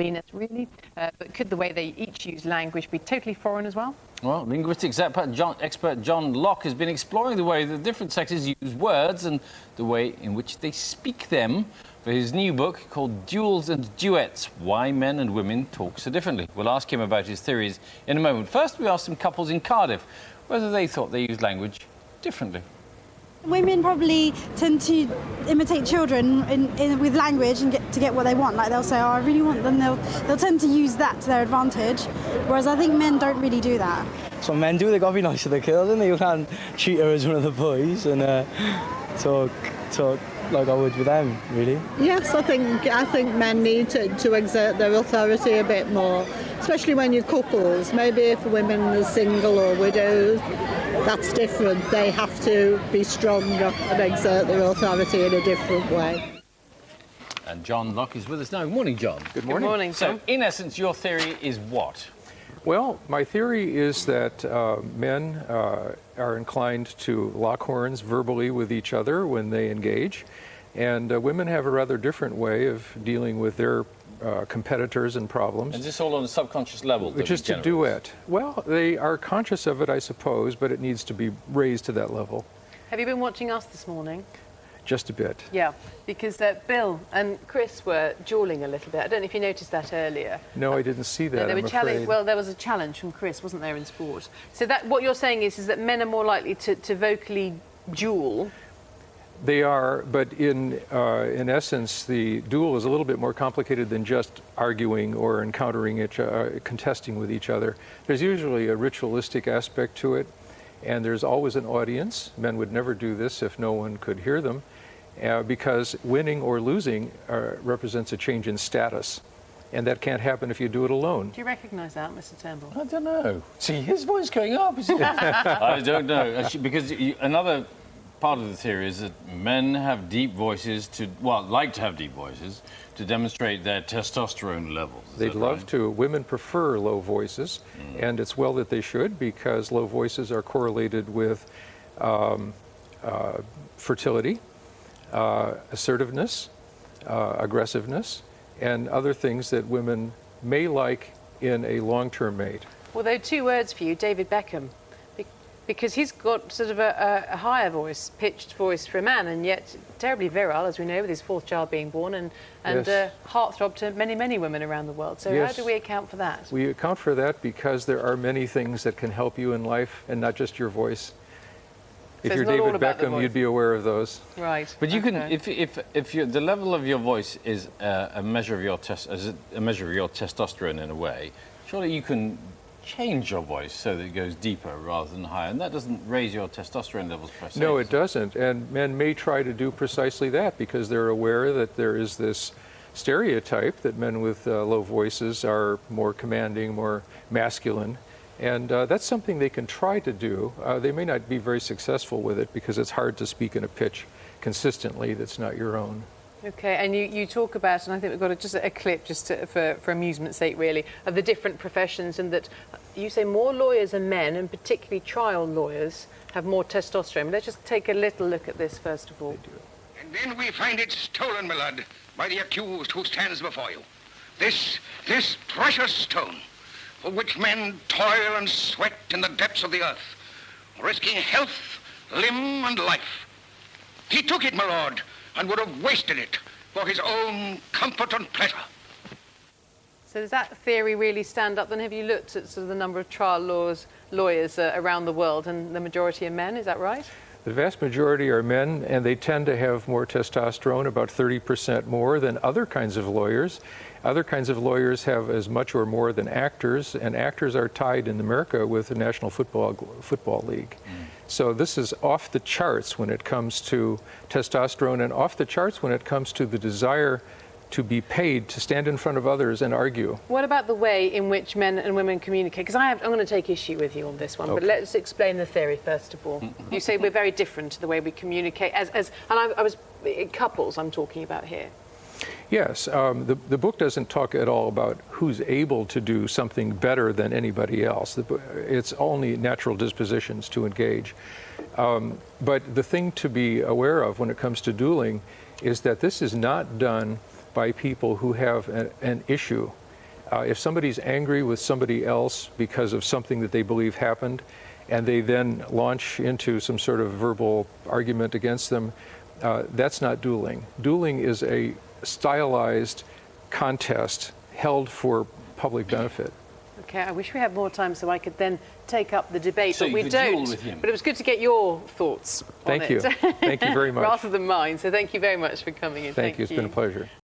Venus, really. But could the way they each use language be totally foreign as well? Well, linguistics expert John Locke has been exploring the way that different sexes use words and the way in which they speak them for his new book called Duels and Duets, Why Men and Women Talk So Differently. We'll ask him about his theories in a moment. First, we asked some couples in Cardiff whether they thought they used language differently. Women probably tend to imitate children with language and get what they want. Like they'll say, "Oh, I really want them." They'll tend to use that to their advantage, whereas I think men don't really do that. So men do. They got to be nice to the girls, and you can't treat her as one of the boys and talk like I would with them, really. Yes, I think men need to exert their authority a bit more, especially when you're couples. Maybe if women are single or widows, that's different. They have to be stronger and exert their authority in a different way. And John Locke is with us now. Good morning, John. Good morning. Good morning, So, John. in essence, your theory is what? Well, my theory is that men are inclined to lock horns verbally with each other when they engage, and women have a rather different way of dealing with their competitors and problems. Is this all on a subconscious level? Which is to duet. Well, they are conscious of it, I suppose, but it needs to be raised to that level. Have you been watching Us this morning? Just a bit. Yeah, because Bill and Chris were dueling a little bit. I don't know if you noticed that earlier. No, I didn't see that, They I'm were afraid. Well, there was a challenge from Chris, wasn't there, in sport? So that what you're saying is that men are more likely to vocally duel. They are, but in essence, the duel is a little bit more complicated than just arguing or encountering contesting with each other. There's usually a ritualistic aspect to it, and there's always an audience. Men would never do this if no one could hear them, because winning or losing represents a change in status, and that can't happen if you do it alone. Do you recognise that, Mr. Turnbull? I don't know. See, his voice going up. I don't know. Because another part of the theory is that men have deep voices like to have deep voices to demonstrate their testosterone levels. They'd love to. Women prefer low voices, and it's well that they should, because low voices are correlated with fertility, assertiveness, aggressiveness, and other things that women may like in a long-term mate. Well, there are two words for you, David Beckham, because he's got sort of a higher voice, pitched voice for a man, and yet terribly virile, as we know, with his fourth child being born, and Yes. heartthrob to many, many women around the world. So Yes. how do we account for that? We account for that because there are many things that can help you in life, and not just your voice. If it's you're not all David about the Beckham, voice. you'd be aware of those. Right. But you can, okay. if the level of your voice is a measure of your testosterone in a way, surely you can change your voice so that it goes deeper rather than higher, and that doesn't raise your testosterone levels per se. No, it doesn't, and men may try to do precisely that because they're aware that there is this stereotype that men with low voices are more commanding, more masculine, and that's something they can try to do. They may not be very successful with it because it's hard to speak in a pitch consistently that's not your own. Okay, and you talk about, and I think we've got just a clip for amusement's sake, really, of the different professions, and that you say more lawyers and men, and particularly trial lawyers, have more testosterone. Let's just take a little look at this first of all. And then we find it stolen, my lord, by the accused who stands before you. This precious stone, for which men toil and sweat in the depths of the earth, risking health, limb, and life. He took it, my lord, and would have wasted it for his own comfort and pleasure. So does that theory really stand up? Then have you looked at sort of the number of trial lawyers around the world, and the majority are men, is that right? The vast majority are men, and they tend to have more testosterone, about 30% more than other kinds of lawyers. Other kinds of lawyers have as much or more than actors, and actors are tied in America with the National Football League. So this is off the charts when it comes to testosterone, and off the charts when it comes to the desire to be paid to stand in front of others and argue. What about the way in which men and women communicate? Because I'm going to take issue with you on this one, but let's explain the theory first of all. You say we're very different to the way we communicate, and I was couples I'm talking about here. Yes, the book doesn't talk at all about who's able to do something better than anybody else. It's only natural dispositions to engage. But the thing to be aware of when it comes to dueling is that this is not done by people who have an issue. If somebody's angry with somebody else because of something that they believe happened, and they then launch into some sort of verbal argument against them, that's not dueling. Dueling is a stylized contest held for public benefit. Okay, I wish we had more time so I could then take up the debate, So but you we could duel don't. with him. But it was good to get your thoughts on Thank you. it. Thank you very much. Rather than mine. So thank you very much for coming in. Thank you. It's been a pleasure.